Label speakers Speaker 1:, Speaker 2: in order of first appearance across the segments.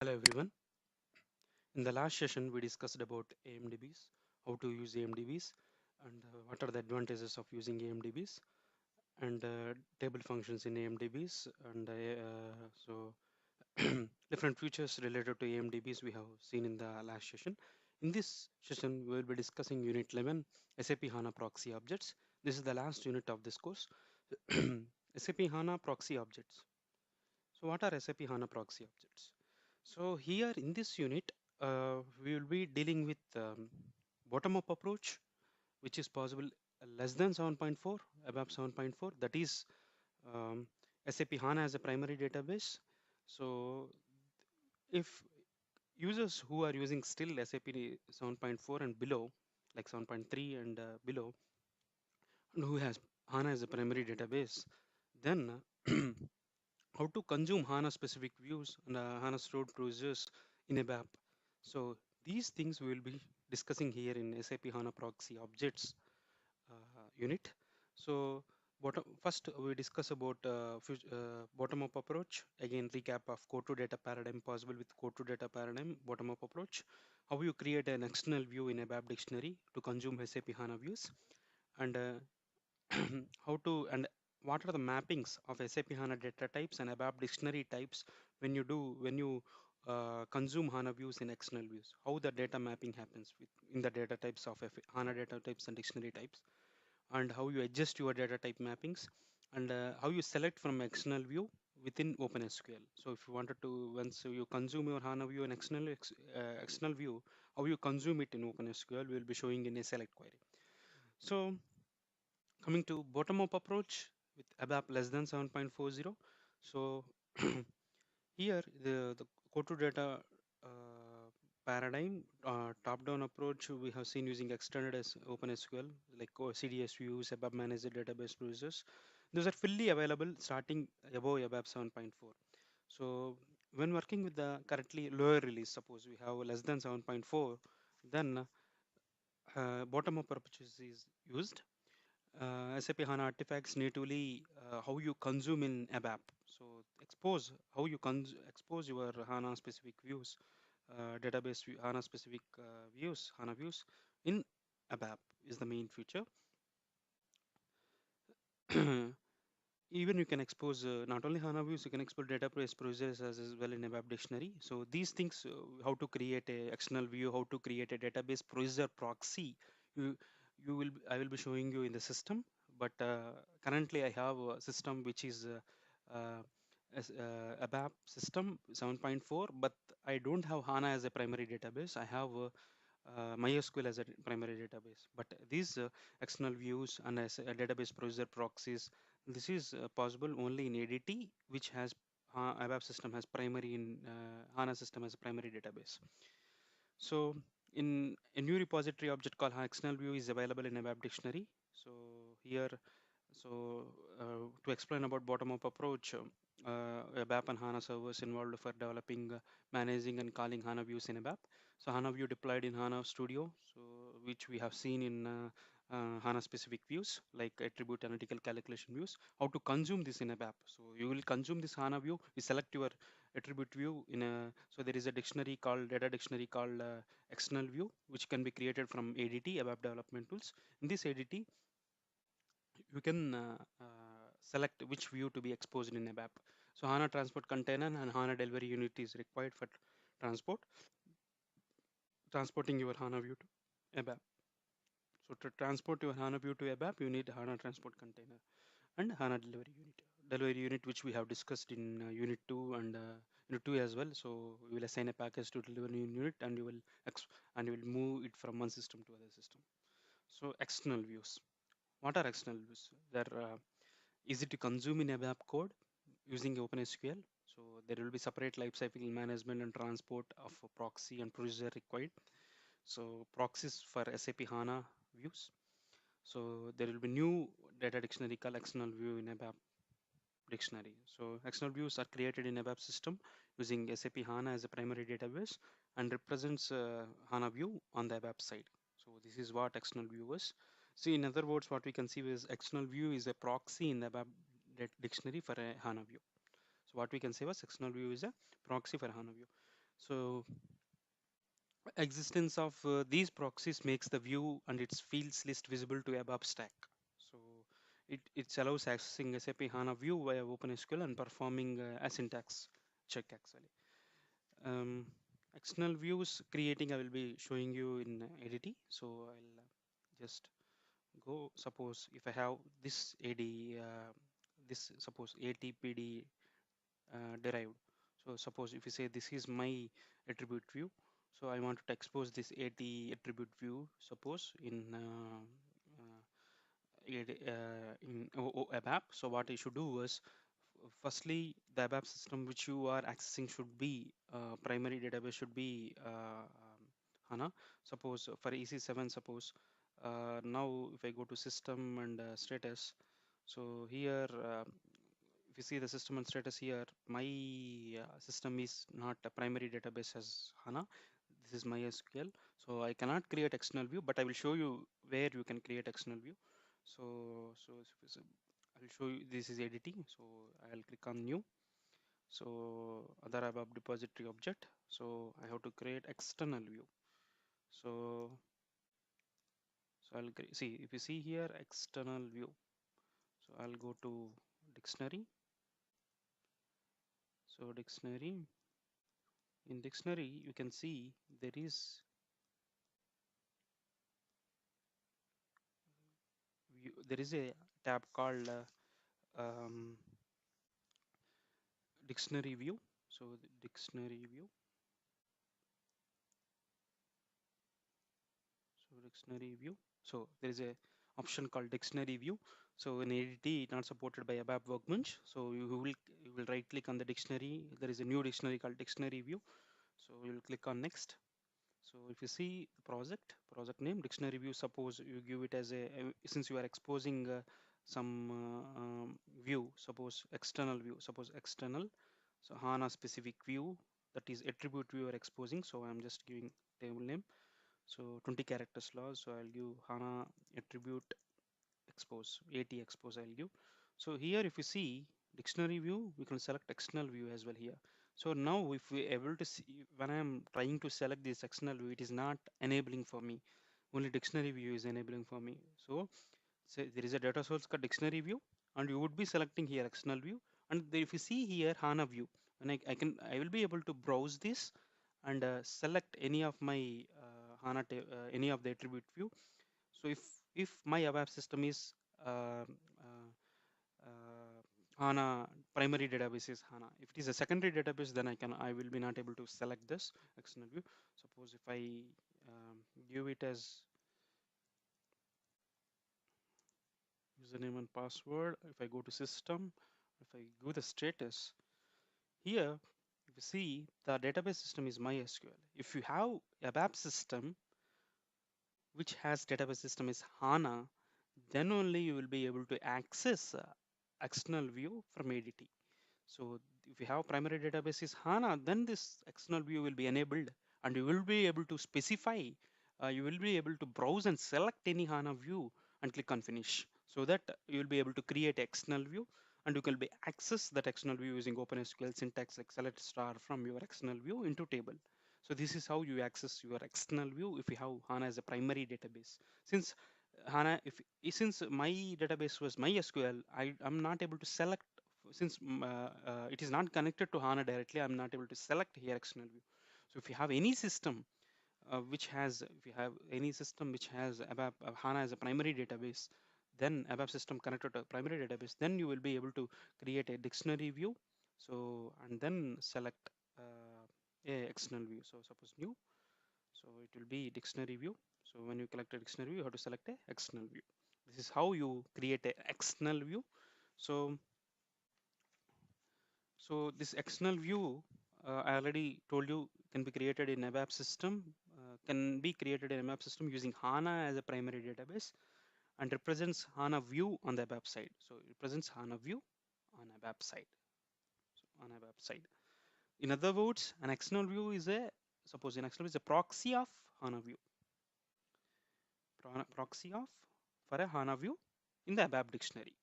Speaker 1: Hello everyone. In the last session, we discussed about AMDBs, how to use AMDBs, and what are the advantages of using AMDBs, and table functions in AMDBs, and different features related to AMDBs we have seen in the last session. In this session, we will be discussing Unit 11, SAP HANA Proxy Objects. This is the last unit of this course. SAP HANA Proxy Objects. So what are SAP HANA Proxy Objects? So here in this unit, we will be dealing with bottom-up approach, which is possible less than 7.4, above 7.4. That is SAP HANA as a primary database. So if users who are using still SAP 7.4 and below, like 7.3 and below, and who has HANA as a primary database, then how to consume HANA specific views and HANA stored procedures in a ABAP. So these things we will be discussing here in SAP HANA Proxy Objects unit. So first we discuss about bottom-up approach. Again, recap of code to data paradigm possible with code to data paradigm bottom-up approach. How you create an external view in a ABAP dictionary to consume SAP HANA views, and how to and what are the mappings of SAP HANA data types and ABAP dictionary types when you consume HANA views in external views. How the data mapping happens in the data types of HANA data types and dictionary types, and how you adjust your data type mappings, and how you select from external view within OpenSQL. So if you wanted to, once you consume your HANA view in external view, how you consume it in OpenSQL, we will be showing in a select query. So coming to bottom-up approach with ABAP less than 7.40. So here the code to data paradigm top-down approach we have seen using extended as OpenSQL like CDS views, ABAP manager database procedures. Those are fully available starting above ABAP 7.4. So when working with the currently lower release, suppose we have less than 7.4, then bottom-up approach is used. SAP HANA artifacts natively how you consume in ABAP. So expose how you expose your HANA specific views, database HANA specific views, HANA views in ABAP is the main feature. Even you can expose not only HANA views, you can expose database procedures as well in ABAP dictionary. So these things, how to create a external view, how to create a database procedure proxy, you, I will be showing you in the system. But currently I have a system which is ABAP system 7.4, but I don't have HANA as a primary database. I have MySQL as a primary database. But these external views and as a database procedure proxies, this is possible only in ADT, which has ABAP system has primary in HANA system as a primary database. So in a new repository object called external view is available in ABAP dictionary. So here, to explain about bottom-up approach, ABAP and HANA servers involved for developing, managing, and calling HANA views in ABAP. So HANA view deployed in HANA Studio, so which we have seen in HANA specific views like attribute analytical calculation views. How to consume this in ABAP? So you will consume this HANA view. You select your attribute view in a. So there is a dictionary called data dictionary called external view, which can be created from ADT ABAP development tools. In this ADT, you can select which view to be exposed in ABAP. So HANA transport container and HANA delivery unit is required for transporting your HANA view to ABAP. So to transport your HANA view to ABAP, you need HANA transport container and HANA delivery unit. Delivery unit, which we have discussed in unit 2 and unit 2 as well. So we will assign a package to delivery unit, and you will move it from one system to other system. So external views. What are external views? They're easy to consume in ABAP code using OpenSQL. So there will be separate lifecycle management and transport of a proxy and procedure required. So proxies for SAP HANA views. So there will be new data dictionary called external view in ABAP dictionary. So external views are created in ABAP system using SAP HANA as a primary database and represents HANA view on the ABAP side. So this is what external view is. See, in other words, what we can see is external view is a proxy in the ABAP dictionary for a HANA view. So what we can say was external view is a proxy for HANA view. So existence of these proxies makes the view and its fields list visible to ABAP stack. So it allows accessing SAP HANA view via OpenSQL and performing a syntax check actually. Um, External views creating I will be showing you in ADT. So I'll just go, suppose if I have this this suppose ATPD derived. So suppose if you say this is my attribute view, so I want to expose this AT attribute view, suppose in ABAP. So what I should do was, firstly, the ABAP system which you are accessing should be primary database should be HANA. Suppose for EC7, suppose now if I go to system and status, so here if you see the system and status here, my system is not a primary database as HANA. This is MySQL. So I cannot create external view, but I will show you where you can create external view. So I'll show you, this is editing. So I'll click on new. So other ABAP depository object. So I have to create external view. So I'll see, if you see here external view. So I'll go to dictionary. So dictionary, in dictionary you can see there is a tab called dictionary view. So the dictionary view, so there is a option called dictionary view. So in ADT not supported by ABAP Workbench, so you will right click on the dictionary. There is a new dictionary called dictionary view, so you will click on next. So if you see the project name dictionary view, suppose you give it as since you are exposing some view, suppose external view, suppose external, so HANA specific view, that is attribute view you are exposing. So I'm just giving table name, so 20 characters long. So I'll give HANA attribute expose, AT expose I'll give. So here if you see dictionary view, we can select external view as well here. So now if we able to see, when I am trying to select this external view, it is not enabling for me. Only dictionary view is enabling for me. So say there is a data source called dictionary view, and you would be selecting here external view. And if you see here HANA view, and I will be able to browse this and select any of my any of the attribute view. So if my ABAP system is uh, uh, HANA primary database is HANA. If it is a secondary database, then I will be not able to select this external view. Suppose if I give it as username and password, if I go to system, if I go the status here, if you see the database system is MySQL. If you have ABAP system which has database system is HANA, then only you will be able to access external view from ADT. So if you have primary database is HANA, then this external view will be enabled, and you will be able to specify, you will be able to browse and select any HANA view and click on finish. So that you will be able to create external view, and you can be access that external view using OpenSQL syntax like select star from your external view into table. So this is how you access your external view if you have HANA as a primary database. Since HANA, since my database was MySQL, I'm not able to select, since it is not connected to HANA directly, I'm not able to select here external view. So if you have any system if you have any system which has ABAP, HANA as a primary database, then ABAP system connected to a primary database, then you will be able to create a dictionary view. So, and then select a external view. So suppose new, so it will be dictionary view. So when you collect a dictionary view, you have to select a external view. This is how you create a external view. So this external view, I already told you, can be created in ABAP system, can be created in ABAP system using HANA as a primary database, and represents HANA view on the ABAP side. So it represents HANA view on ABAP side. So on ABAP side. In other words, an external view is suppose an external view is a proxy of HANA view. Proxy of for a HANA view in the ABAP dictionary.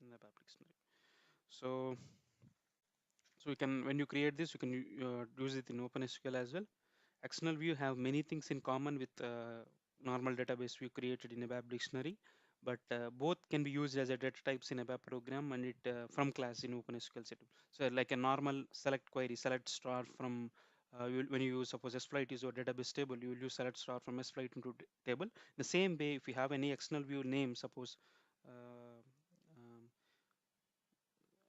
Speaker 1: In the ABAP dictionary. So So you can, when you create this, you can use it in OpenSQL as well. External view have many things in common with normal database view created in a web dictionary, but both can be used as a data types in a web program and it from class in OpenSQL setup. So like a normal select query, select star from when you use suppose SFlight is your database table, you will use select star from SFlight into table. The same way, if you have any external view name, suppose uh, um,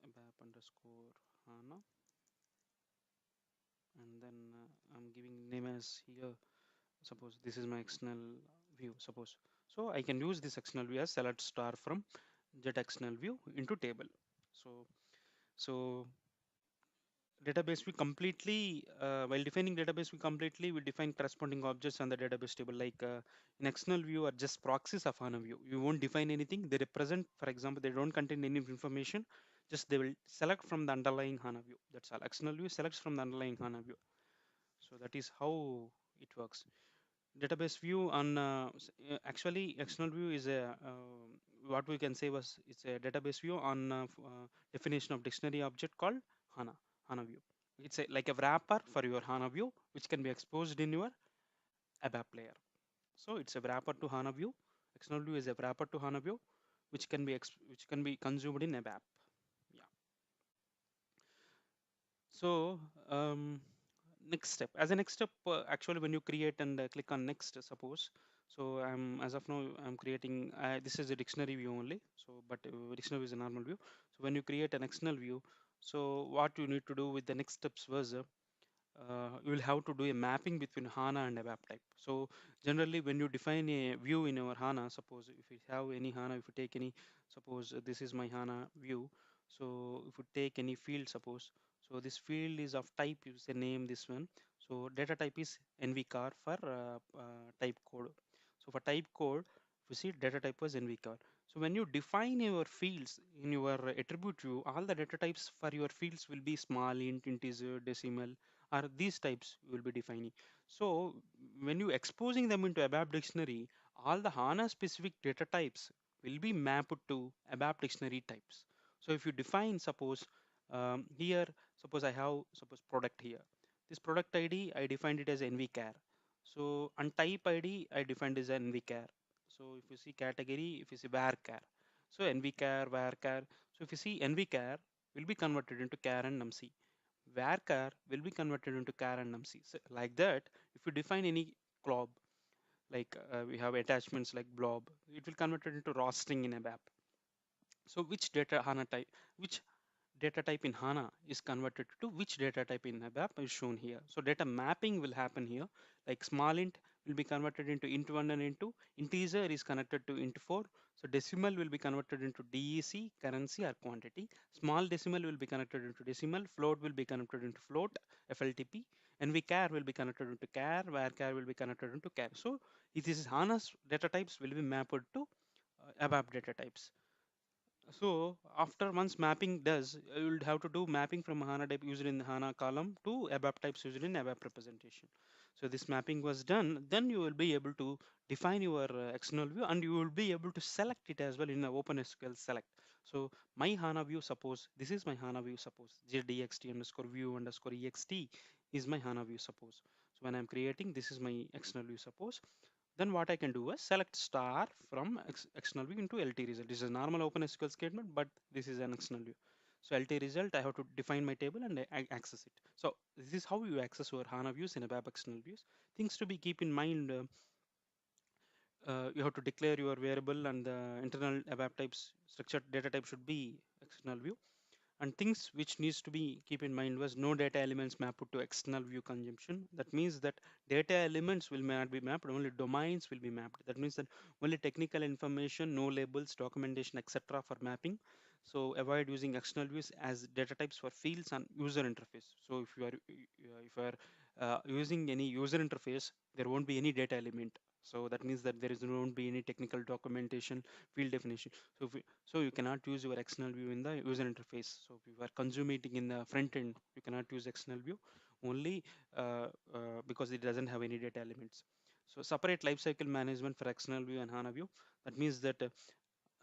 Speaker 1: ABAP underscore HANA, and then I'm giving name as here. Suppose this is my external view, suppose. So I can use this external view as select star from jet external view into table. So database we completely while defining database we define corresponding objects on the database table, like in external view are just proxies of HANA view. You won't define anything. They represent, for example, they don't contain any information, just they will select from the underlying HANA view. That's all. External view selects from the underlying HANA view. So that is how it works. Database view on actually external view is a what we can say was it's a database view on definition of dictionary object called HANA view. It's a, like a wrapper for your HANA view which can be exposed in your ABAP layer. So it's a wrapper to HANA view. External view is a wrapper to HANA view which can be which can be consumed in ABAP. Yeah. So next step, as a next step, actually when you create and click on next, suppose. So I'm as of now I'm creating this is a dictionary view only, so but dictionary is a normal view. So when you create an external view, so what you need to do with the next steps was you will have to do a mapping between HANA and ABAP type. So generally, when you define a view in our HANA, suppose if you have any HANA, if you take any, suppose this is my HANA view. So if you take any field, suppose, so this field is of type, you say name this one. So data type is NVCar for type code. So for type code, if you see data type was NVCar. So when you define your fields in your attribute view, all the data types for your fields will be small, int, integer, decimal, are these types you will be defining. So when you exposing them into ABAP dictionary, all the HANA specific data types will be mapped to ABAP dictionary types. So if you define, suppose here, suppose I have suppose product here. This product ID I defined it as NVCar. So on type ID I defined as NVCar. So if you see category, if you see varchar, so NVCar, varchar. So if you see NVCar will be converted into char and numc. Varchar will be converted into char and numc. So like that, if you define any glob, like we have attachments like blob, it will convert it into raw string in ABAP. So which data HANA type, which data type in HANA is converted to which data type in ABAP is shown here. So data mapping will happen here, like small int will be converted into int1 and int2, integer is connected to int4, so decimal will be converted into DEC, currency or quantity, small decimal will be connected into decimal, float will be connected into float, FLTP, and vchar will be connected into char, varchar will be connected into char. So it is HANA's data types will be mapped to ABAP data types. So after once mapping does, you will have to do mapping from HANA type used in the HANA column to ABAP types used in ABAP representation. So this mapping was done, then you will be able to define your external view and you will be able to select it as well in the OpenSQL select. So my HANA view, suppose this is my HANA view, suppose JDXT underscore view underscore EXT is my HANA view, suppose. So when I'm creating, this is my external view, suppose. Then what I can do is select star from external view into LT result. This is a normal OpenSQL statement, but this is an external view. So LT result, I have to define my table and I access it. So this is how you access your HANA views in a web external views. Things to be keep in mind. You have to declare your variable and the internal ABAP types structured data type should be external view. And things which needs to be keep in mind was no data elements mapped to external view consumption. That means that data elements will not be mapped, only domains will be mapped. That means that only technical information, no labels, documentation, etc. for mapping. So avoid using external views as data types for fields and user interface. So if you are using any user interface, there won't be any data element. So that means that there is won't be any technical documentation, field definition. So you cannot use your external view in the user interface. So if you are consuming it in the front end, you cannot use external view only because it doesn't have any data elements. So separate lifecycle management for external view and HANA view. That means that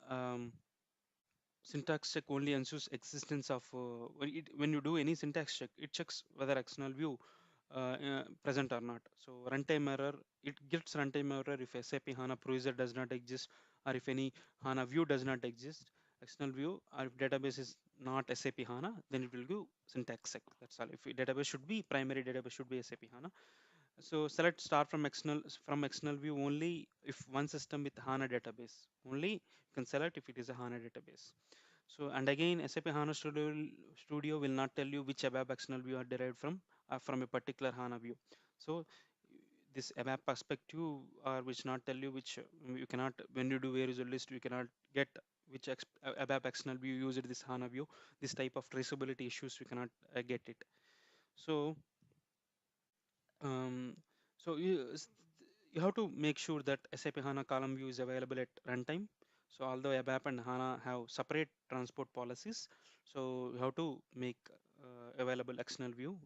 Speaker 1: um, syntax check only ensures existence of when you do any syntax check, it checks whether external view present or not. So runtime error, it gets runtime error if SAP HANA browser does not exist, or if any HANA view does not exist, external view, or if database is not SAP HANA, then it will do syntax check. That's all. If database should be primary database should be SAP HANA. So select start from external view only if one system with HANA database. Only you can select if it is a HANA database. So and again, SAP HANA Studio will not tell you which ABAP external view are derived from a particular HANA view. So this ABAP perspective which not tell you which you cannot, when you do a result list, you cannot get which ABAP external view used this HANA view. This type of traceability issues you cannot get it. So um, so you have to make sure that SAP HANA column view is available at runtime. So although ABAP and HANA have separate transport policies, so you have to make available external view,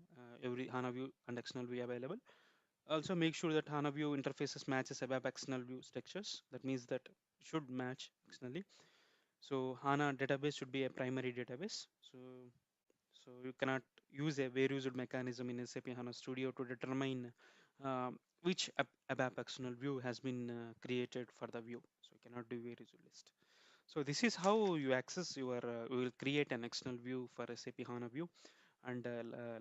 Speaker 1: every HANA view and external view available. Also make sure that HANA view interfaces matches ABAP external view structures. That means that should match externally. So HANA database should be a primary database. So you cannot use a very used mechanism in SAP HANA Studio to determine which ABAP external view has been created for the view. So you cannot do very used list. So this is how you access your, you will create an external view for SAP HANA view and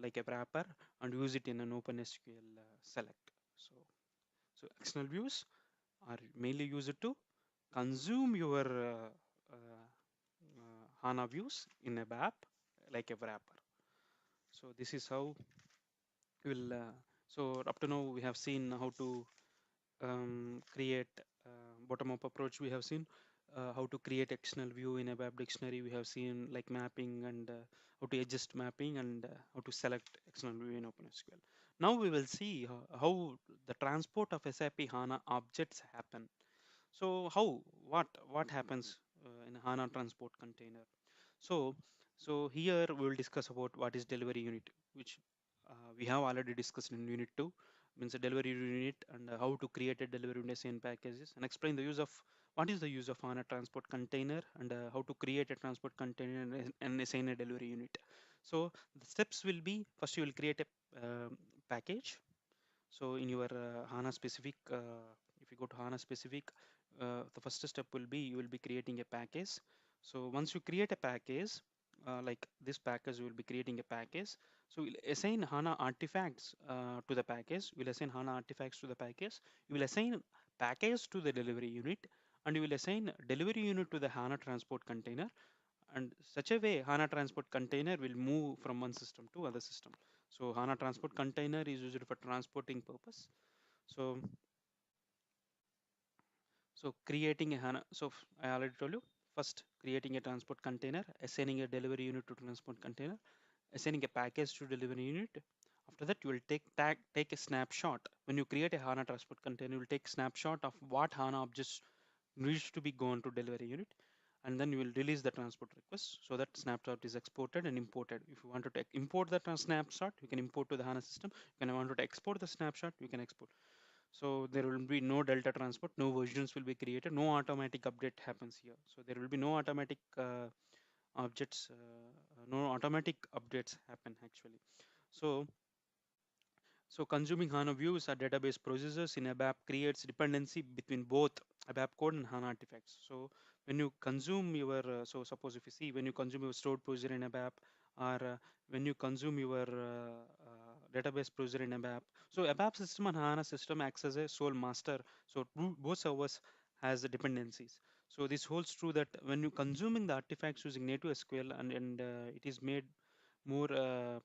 Speaker 1: like a wrapper and use it in an OpenSQL select. So external views are mainly used to consume your HANA views in a ABAP like a wrapper. So this is how we'll so up to now we have seen how to create bottom-up approach. We have seen how to create external view in a web dictionary. We have seen like mapping and how to adjust mapping and how to select external view in OpenSQL. Now we will see how the transport of SAP HANA objects happen. So what happens in HANA transport container? So, so here we will discuss about what is delivery unit, which we have already discussed in unit 2, means a delivery unit and how to create a delivery unit in packages, and explain the use of what is the use of HANA transport container and how to create a transport container and assign a delivery unit. So the steps will be, first you will create a package. So in your HANA specific, if you go to HANA specific, the first step will be you will be creating a package. So once you create a package, like this package, you will be creating a package. So we'll assign HANA artifacts to the package. We'll assign HANA artifacts to the package. You will assign package to the delivery unit, and you will assign delivery unit to the HANA transport container. And such a way, HANA transport container will move from one system to other system. So HANA transport container is used for transporting purpose. So so creating a HANA, so I already told you, first creating a transport container, assigning a delivery unit to transport container, assigning a package to delivery unit. After that, you will take a snapshot. When you create a HANA transport container, you will take snapshot of what HANA objects needs to be gone to delivery unit, and then you will release the transport request, so that snapshot is exported and imported. If you want to import the snapshot, you can import to the HANA system. You can want to export the snapshot, you can export. So there will be no delta transport, no versions will be created, no automatic update happens here. So there will be no automatic objects, no automatic updates happen actually. So so consuming HANA views or database processes in ABAP creates dependency between both ABAP code and HANA artifacts. So when you consume your, so suppose if you see when you consume your stored procedure in ABAP, or when you consume your database procedure in ABAP, so ABAP system and HANA system acts as a sole master. So both servers has the dependencies. So this holds true that when you consuming the artifacts using native SQL, and it is made more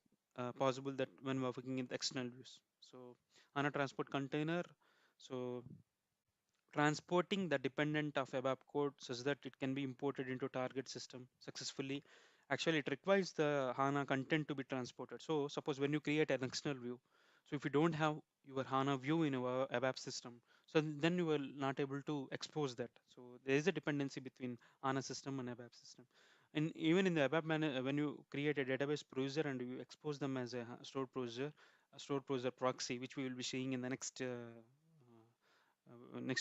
Speaker 1: possible that when we're working in the external views. So on a transport container, so transporting the dependent of ABAP code such that it can be imported into target system successfully. Actually, it requires the HANA content to be transported. So suppose when you create an external view, so if you don't have your HANA view in your ABAP system, so then you will not able to expose that. So there is a dependency between HANA system and ABAP system. And even in the ABAP when you create a database procedure and you expose them as a stored procedure, a stored procedure proxy, which we will be seeing in the next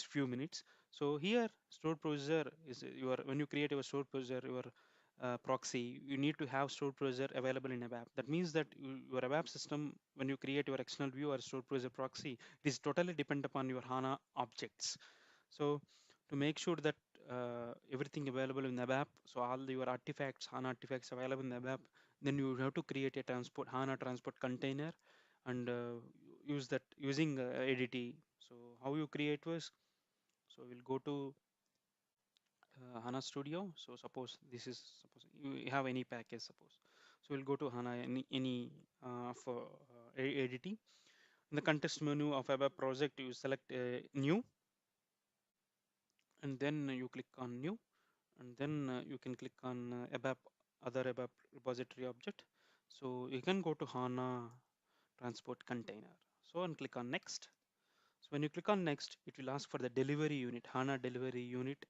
Speaker 1: few minutes. So here stored procedure is your, when you create your stored procedure, your proxy, you need to have stored procedure available in ABAP. That means that your ABAP system, when you create your external view or stored procedure proxy, it is totally dependent upon your HANA objects. So to make sure that everything available in ABAP, so all your artifacts, HANA artifacts available in ABAP, then you have to create a transport HANA transport container and use that using ADT. So how you create was, so we'll go to HANA Studio. So suppose you have any package, suppose. So we'll go to HANA any for ADT. In the context menu of ABAP project, you select new, and then you click on new, and then you can click on ABAP other ABAP repository object. So you can go to HANA transport container. So and click on next. So when you click on next, it will ask for the delivery unit, HANA delivery unit,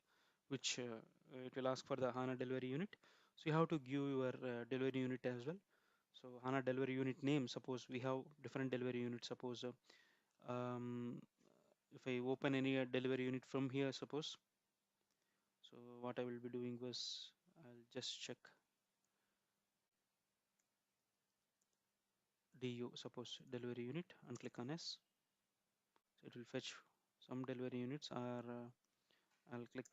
Speaker 1: which it will ask for the HANA delivery unit. So you have to give your delivery unit as well. So HANA delivery unit name, suppose we have different delivery units. Suppose um, if I open any delivery unit from here, suppose. So what I will be doing was I'll just check DU, suppose delivery unit, and click on S. So it will fetch some delivery units, or I'll click,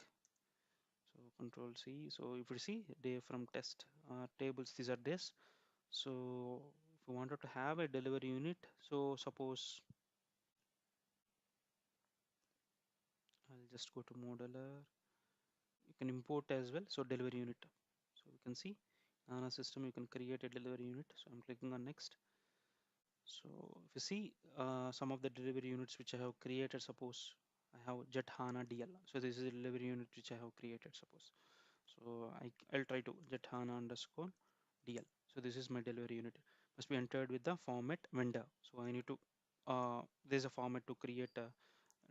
Speaker 1: so control C. So if you see day from test tables, these are days. So if you wanted to have a delivery unit, so suppose I'll just go to modular. You can import as well. So delivery unit. So you can see on a system you can create a delivery unit. So I'm clicking on next. So if you see some of the delivery units which I have created, suppose I have Jet HANA DL. So this is a delivery unit which I have created, suppose. So I'll try to Jet HANA underscore DL. So this is my delivery unit. Must be entered with the format vendor. So I need to there's a format to create a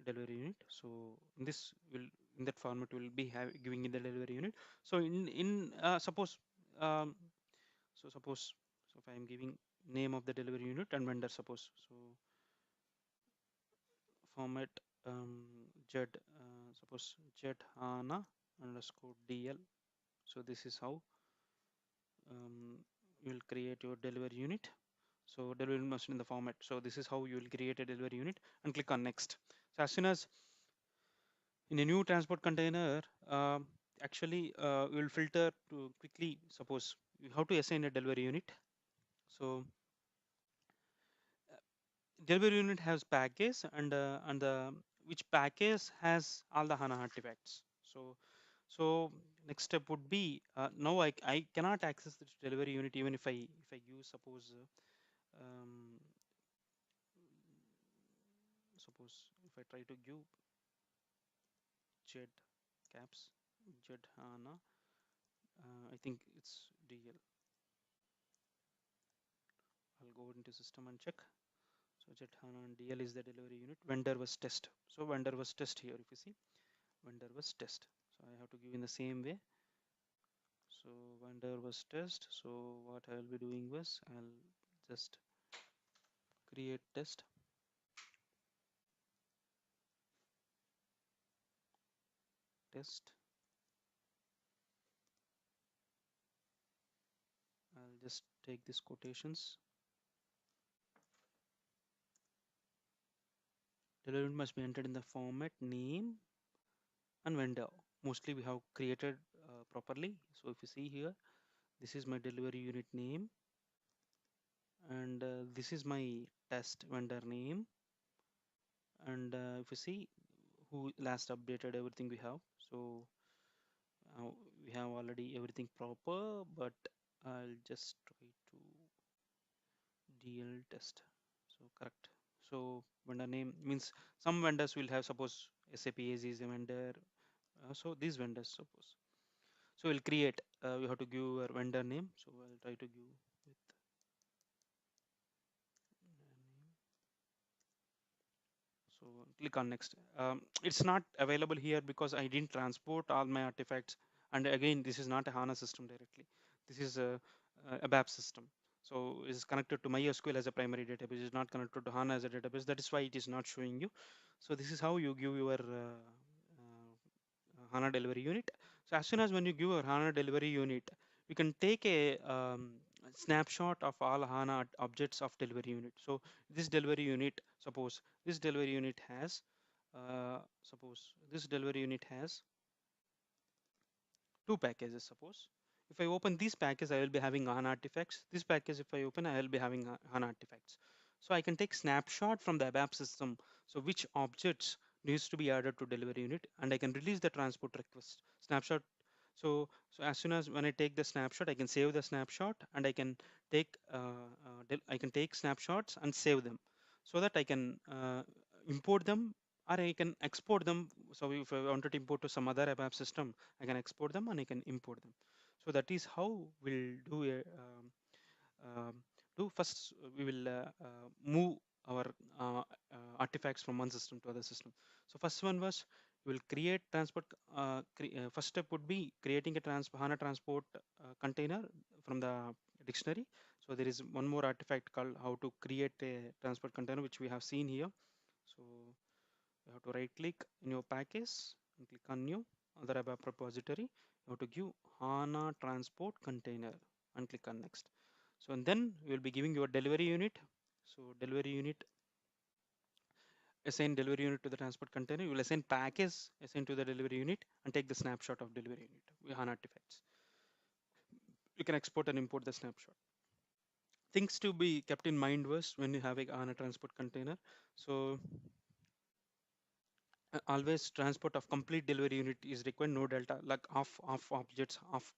Speaker 1: delivery unit. So in this will in that format will be giving in the delivery unit. So in suppose um, suppose so if I am giving name of the delivery unit and vendor, suppose, so format jet suppose jet hana underscore dl. So this is how you will create your delivery unit. So delivery must in the format. So this is how you will create a delivery unit and click on next. So as soon as in a new transport container, actually we will filter to quickly, suppose you have to assign a delivery unit. So delivery unit has package, and the which package has all the HANA artifacts. So next step would be now I cannot access this delivery unit even if I use, suppose suppose if I try to give jet caps jet HANA, I think it's DL. I'll go into system and check. So jet HANA and DL is the delivery unit. Vendor was test. So vendor was test here. If you see, vendor was test. So I have to give in the same way. So vendor was test. So what I'll be doing was I'll just create test, test. I'll just take these quotations. Delivery must be entered in the format name and vendor. Mostly we have created properly. So if you see here, this is my delivery unit name, and this is my test vendor name. And if you see who last updated everything we have, so we have already everything proper, but I'll just try to DL test. So correct. So vendor name means some vendors will have, suppose SAP AZ is a vendor. So these vendors, suppose. So we'll create. We have to give our vendor name. So I'll try to give with name. So click on next. It's not available here because I didn't transport all my artifacts. And again, this is not a HANA system directly. This is a BAP system. So it's connected to MySQL as a primary database. It's not connected to HANA as a database. That is why it is not showing you. So this is how you give your HANA delivery unit. So as soon as when you give your HANA delivery unit, we can take a snapshot of all HANA objects of delivery unit. So this delivery unit, suppose this delivery unit has, suppose this delivery unit has two packages. Suppose if I open this package, I will be having HANA artifacts. This package, if I open, I will be having HANA artifacts. So I can take snapshot from the ABAP system. So which objects needs to be added to delivery unit, and I can release the transport request snapshot. So as soon as when I take the snapshot, I can save the snapshot, and I can take I can take snapshots and save them, so that I can import them or I can export them. So if I wanted to import to some other ABAP system, I can export them and I can import them. So that is how we'll do a um, do first. We will move our artifacts from one system to other system. So first one was we will create transport. First step would be creating a HANA transport container from the dictionary. So there is one more artifact called how to create a transport container, which we have seen here. So you have to right click in your package and click on new other ABAP repository. You have to give HANA transport container and click on next. So and then you will be giving your delivery unit. So delivery unit, assign delivery unit to the transport container. You will assign package assign to the delivery unit and take the snapshot of delivery unit with HANA artifacts. You can export and import the snapshot. Things to be kept in mind was when you have a HANA transport container. So always transport of complete delivery unit is required, no delta, like off objects off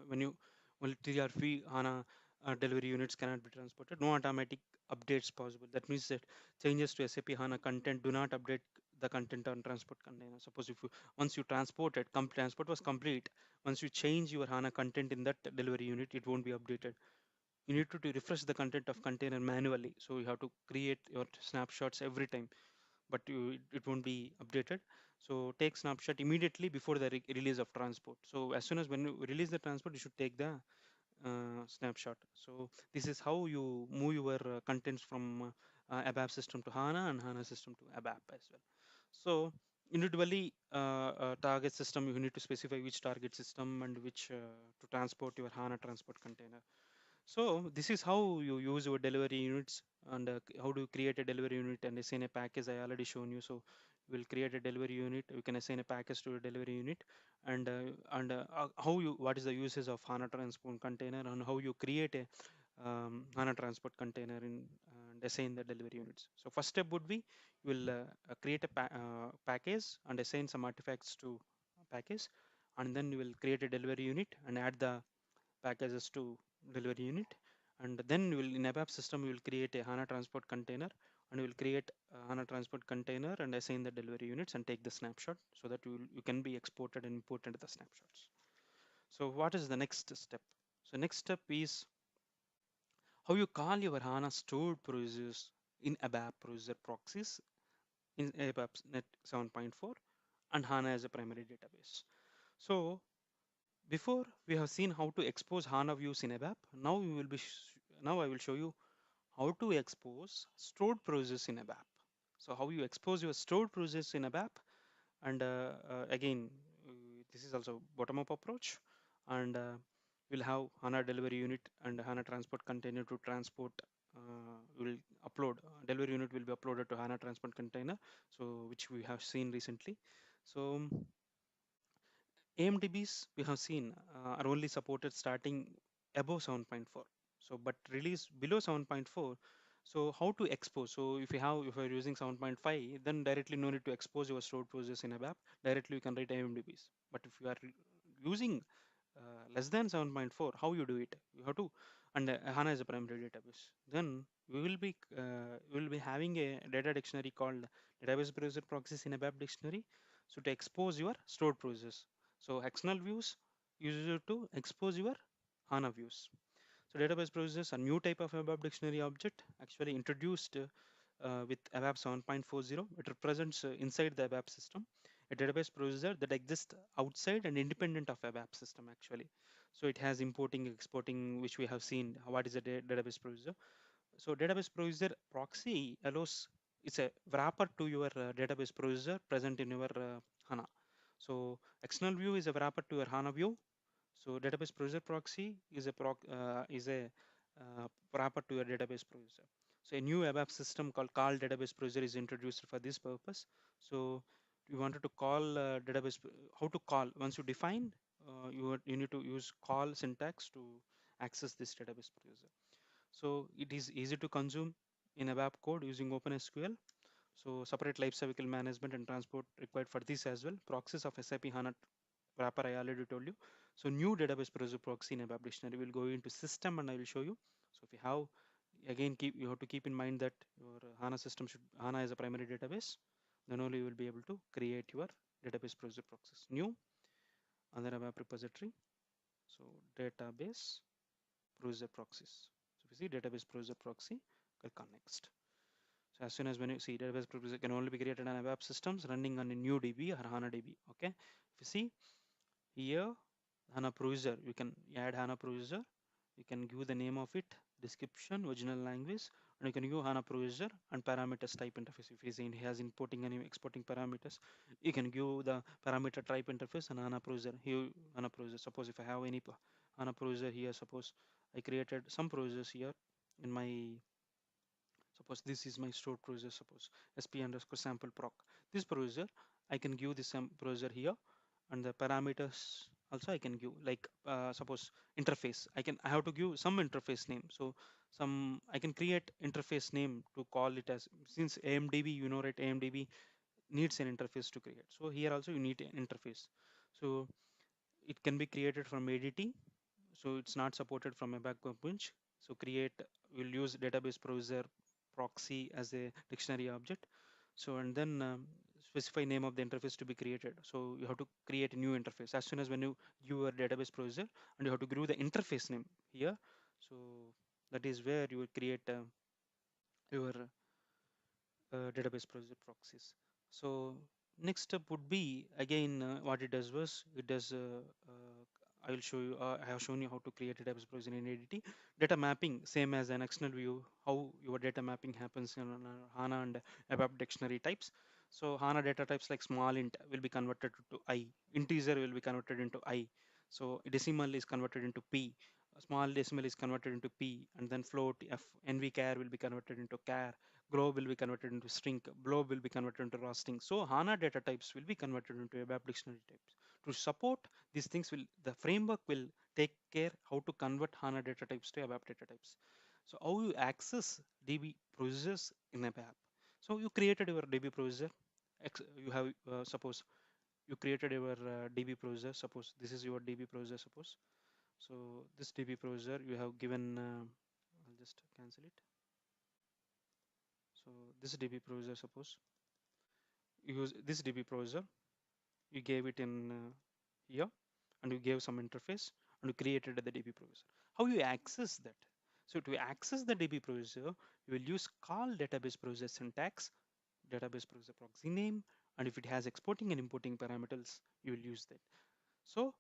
Speaker 1: when you well TRV HANA delivery units cannot be transported, no automatic updates possible. That means that changes to SAP HANA content do not update the content on transport container. Suppose if you once you transported, transport was complete, once you change your HANA content in that delivery unit, it won't be updated. You need to refresh the content of container manually, so you have to create your snapshots every time, but it won't be updated. So take snapshot immediately before the release of transport. So as soon as when you release the transport, you should take the snapshot. So this is how you move your contents from ABAP system to HANA and HANA system to ABAP as well. So individually target system, you need to specify which target system and which to transport your HANA transport container. So this is how you use your delivery units, and how do you create a delivery unit and assign a package. I already shown you. So we'll create a delivery unit. We can assign a package to a delivery unit, and how you what is the uses of HANA transport container and how you create a HANA transport container in and assign the delivery units. So first step would be you will create a package and assign some artifacts to package, and then you will create a delivery unit and add the packages to delivery unit, and then we will in ABAP system we will create a HANA transport container, and we will create a HANA transport container and assign the delivery units and take the snapshot, so that you can be exported and imported the snapshots. So what is the next step? So next step is how you call your HANA stored procedures in ABAP procedure proxies in ABAP net 7.4 and HANA as a primary database. So before we have seen how to expose HANA views in ABAP. Now we will be now I will show you how to expose stored process in ABAP. So how you expose your stored process in ABAP, and again this is also bottom-up approach, and we'll have HANA delivery unit and HANA transport container to transport. Will upload delivery unit will be uploaded to HANA transport container, so which we have seen recently. So AMDBs we have seen are only supported starting above 7.4. So, but release below 7.4. So, how to expose? So, if you're using 7.5, then directly no need to expose your stored process in ABAP. Directly you can write AMDBs. But if you are using less than 7.4, how you do it? You have to, and HANA is a primary database. Then we will be having a data dictionary called database browser proxies in ABAP dictionary. So to expose your stored process. So external views use it to expose your HANA views. So database process, a new type of ABAP dictionary object actually introduced with ABAP 7.40. It represents inside the ABAP system a database procedure that exists outside and independent of ABAP system actually. So it has importing, exporting, which we have seen. What is a database procedure? So database procedure proxy allows, it's a wrapper to your database procedure present in your HANA. So external view is a wrapper to your HANA view. So database procedure proxy is a wrapper to your database procedure. So a new ABAP system called call database procedure is introduced for this purpose. So you wanted to call database, how to call once you define, you need to use call syntax to access this database procedure. So it is easy to consume in ABAP code using OpenSQL. So separate lifecycle management and transport required for this as well. Proxies of SAP HANA wrapper I already told you. So new database browser proxy in ABAP dictionary will go into system and I will show you. So if you have, again, you have to keep in mind that your HANA system should, HANA is a primary database. Then only you will be able to create your database browser proxies. New, under ABAP repository. So database browser proxies. So if you see database browser proxy, click on next. So as soon as when you see database browser can only be created on ABAP systems running on a new DB or HANA DB. Okay. If you see here, HANA browser, you can add HANA browser, you can give the name of it, description, original language, and you can give HANA browser and parameters type interface. If he has importing and exporting parameters, you can give the parameter type interface and HANA browser. Here, HANA browser. Suppose if I have any HANA browser here, suppose I created some browsers here in my, suppose this is my stored browser, suppose sp underscore sample proc. This browser, I can give this browser here, and the parameters also I can give, like suppose interface. I have to give some interface name. So some I can create interface name to call it as, since AMDB, you know, right? AMDB needs an interface to create. So here also you need an interface. So it can be created from ADT, so it's not supported from a backup bench. So create, we'll use database browser proxy as a dictionary object. So and then specify name of the interface to be created. So you have to create a new interface as soon as when you your database browser, and you have to give the interface name here. So that is where you will create your database browser proxies. So next step would be, again, what it does was it does I will show you, I have shown you how to create a database browser in ADT. Data mapping, same as an external view, how your data mapping happens in HANA and ABAP dictionary types. So HANA data types like small int will be converted to I, integer will be converted into I. So decimal is converted into P, small decimal is converted into P, and then float F, NV char will be converted into char, globe will be converted into string, blob will be converted into raw string. So HANA data types will be converted into ABAP dictionary types. To support these things, will the framework will take care how to convert HANA data types to ABAP data types. So how you access DB procedures in ABAP. So you created your DB procedure. You have suppose you created your DB procedure. Suppose this is your DB procedure. Suppose so this DB procedure you have given. I'll just cancel it. So this DB procedure, suppose you use this DB procedure, you gave it in here, and you gave some interface, and you created the DB procedure. How you access that? So to access the DB procedure, you will use call database procedure syntax, database procedure proxy name, and if it has exporting and importing parameters, you will use that. So,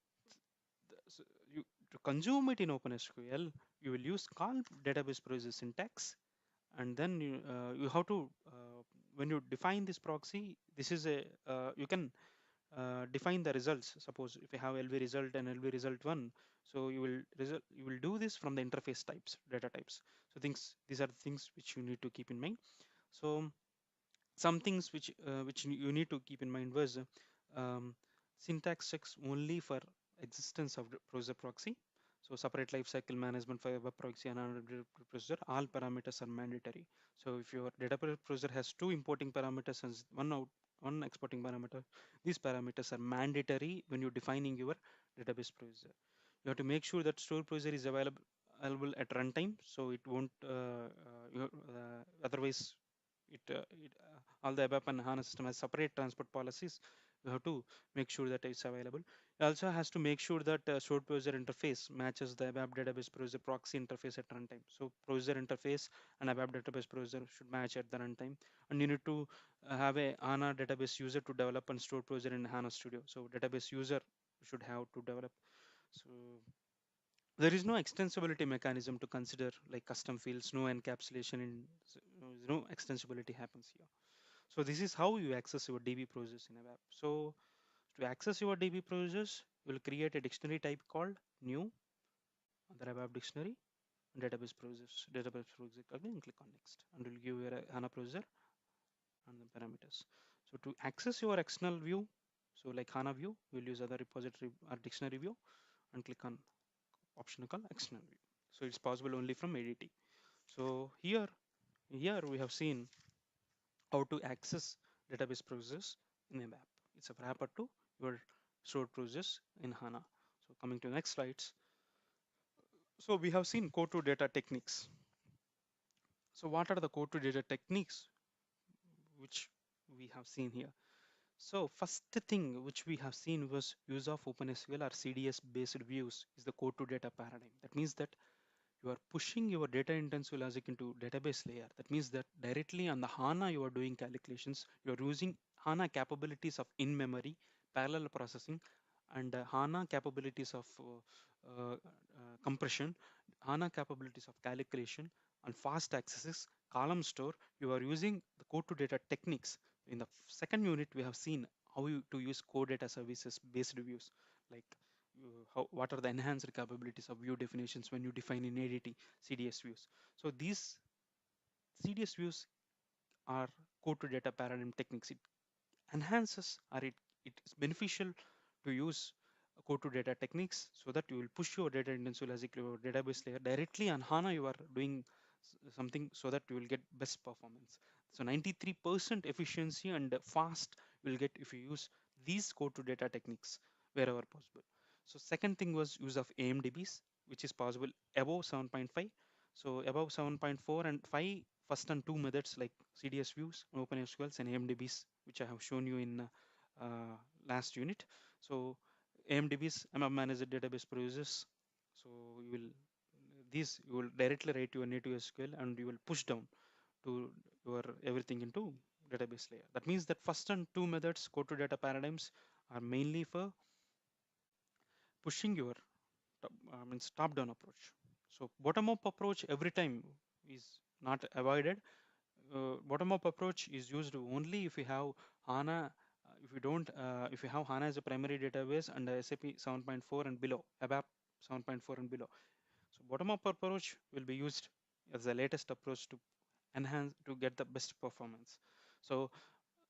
Speaker 1: so you, to consume it in OpenSQL, you will use call database procedure syntax, and then you have to when you define this proxy, this is a you can define the results. Suppose if you have LV result and LV result 1, so you will do this from the interface types, data types. So these are things which you need to keep in mind. So some things which you need to keep in mind was um, syntax checks only for existence of the procedure proxy. So separate lifecycle management for web proxy and another procedure, all parameters are mandatory. So if your database procedure has two importing parameters and one exporting parameter, these parameters are mandatory when you're defining your database procedure. You have to make sure that store procedure is available at runtime, so it won't otherwise all the ABAP and HANA system has separate transport policies. You have to make sure that it's available. It also has to make sure that stored procedure interface matches the ABAP database procedure proxy interface at runtime. So procedure interface and ABAP database procedure should match at the runtime. And you need to have a HANA database user to develop and store procedure in HANA Studio. So database user should have to develop. So there is no extensibility mechanism to consider, like custom fields, no encapsulation in, no extensibility happens here. So this is how you access your DB process in a web. So to access your DB process, you will create a dictionary type called new under ABAP dictionary, database process, again click on next, and will give your HANA procedure and the parameters. So to access your external view, so like HANA view, we'll use other repository or dictionary view and click on option called external view. So it's possible only from ADT. So here we have seen how to access database process in ABAP. It's a wrapper to your stored process in HANA. So coming to the next slides. So we have seen code to data techniques. So what are the code to data techniques which we have seen here? So first thing which we have seen was use of OpenSQL or CDS based views is the code to data paradigm. That means that you are pushing your data intensive logic into database layer. That means that directly on the HANA you are doing calculations. You are using HANA capabilities of in-memory, parallel processing, and HANA capabilities of compression, HANA capabilities of calculation, and fast accesses, column store. You are using the code to data techniques. In the second unit, we have seen how to use core data services based views, like what are the enhanced capabilities of view definitions when you define in ADT CDS views. So these CDS views are code to data paradigm techniques. It enhances or it is beneficial to use code to data techniques so that you will push your data intensive logic your database layer directly on HANA. You are doing something so that you will get best performance. So 93% efficiency and fast you will get if you use these code to data techniques wherever possible. So second thing was use of AMDBs, which is possible above 7.5. So above 7.4 and 5, first and two methods like CDS views, OpenSQLs, and AMDBs, which I have shown you in last unit. So AMDBs, ABAP Manager Database Processes. So you will these you will directly write your native SQL and you will push down to your everything into database layer. That means that first and two methods, code to data paradigms, are mainly for pushing your means top down approach. So bottom up approach every time is not avoided. Bottom up approach is used only if you have HANA. If you don't, if you have HANA as a primary database and SAP 7.4 and below, ABAP 7.4 and below. So bottom up approach will be used as the latest approach to enhance to get the best performance. So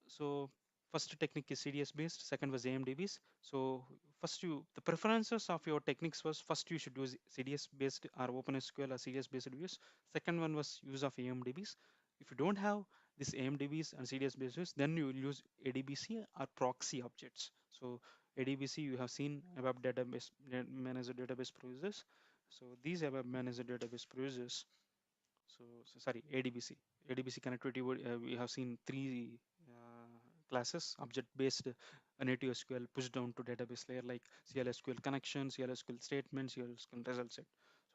Speaker 1: so first technique is CDS based, second was AMDBs. So first the preferences of your techniques was first you should use CDS based or OpenSQL or CDS based views. Second one was use of AMDBs. If you don't have this AMDBs and CDS based views, then you will use ADBC or proxy objects. So ADBC you have seen ABAP database manager database procedures. So these ABAP manager database procedures. So sorry, ADBC. ADBC connectivity, we have seen three classes, object-based native SQL pushed down to database layer like CLSQL connection, CLSQL statement, CLSQL result set.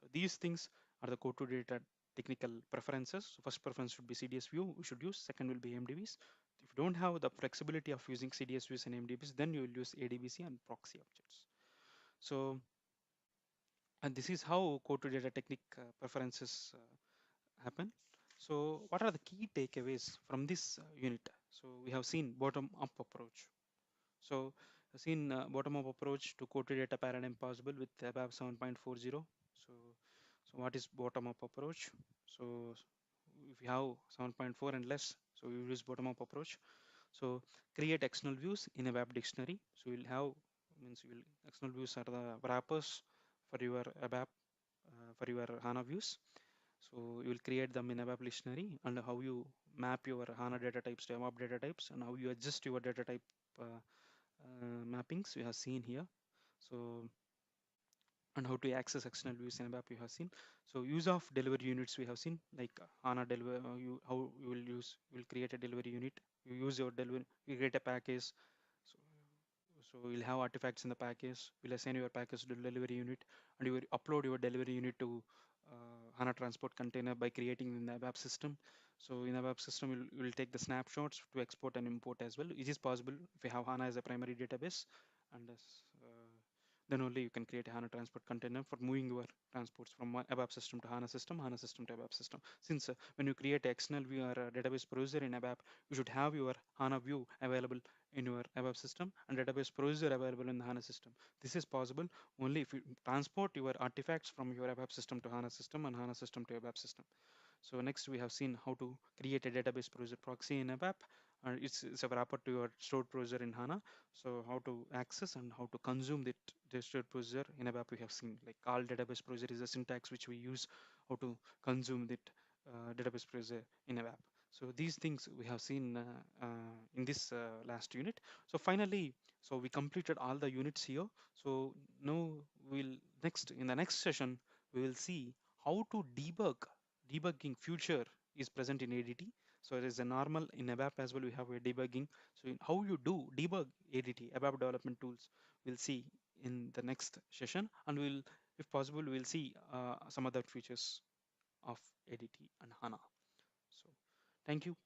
Speaker 1: So these things are the code to data technical preferences. So first preference should be CDS view, we should use. Second will be MDBs. If you don't have the flexibility of using CDS views and MDBs, then you will use ADBC and proxy objects. So, and this is how code to data technique preferences happen. So what are the key takeaways from this unit? So we have seen bottom up approach. So seen bottom up approach to code to data paradigm possible with ABAP 7.40. So what is bottom up approach? So if you have 7.4 and less, so you use bottom up approach. So create external views in ABAP dictionary. So you'll have means you will external views are the wrappers for your ABAP for your HANA views. So you will create them in ABAP dictionary and how you map your HANA data types to ABAP data types and how you adjust your data type mappings we have seen here. So and how to access external views in ABAP you have seen. So use of delivery units we have seen like HANA delivery, how you will create a delivery unit. You use your delivery, you create a package. So, so we'll have artifacts in the package. We'll assign your package to delivery unit, and you will upload your delivery unit to HANA transport container by creating in the ABAP system. So in ABAP system, we'll take the snapshots to export and import as well. It is possible if you have HANA as a primary database, and then only you can create a HANA transport container for moving your transports from one ABAP system to HANA system to ABAP system. Since when you create external view or a database browser in ABAP, you should have your HANA view available in your ABAP system and database procedure available in the HANA system. This is possible only if you transport your artifacts from your ABAP system to HANA system and HANA system to ABAP system. So next we have seen how to create a database procedure proxy in ABAP. It's a wrapper to your stored procedure in HANA. So how to access and how to consume the stored procedure in ABAP we have seen. Like all database procedure is a syntax which we use how to consume the database procedure in ABAP. So these things we have seen in this last unit. So finally, so we completed all the units here. So now we'll next in the next session we will see how to debugging future is present in ADT. So it is a normal in ABAP as well. We have a debugging. So how you do debug ADT ABAP development tools, we'll see in the next session, and we'll, if possible, we'll see some other features of ADT and HANA. So thank you.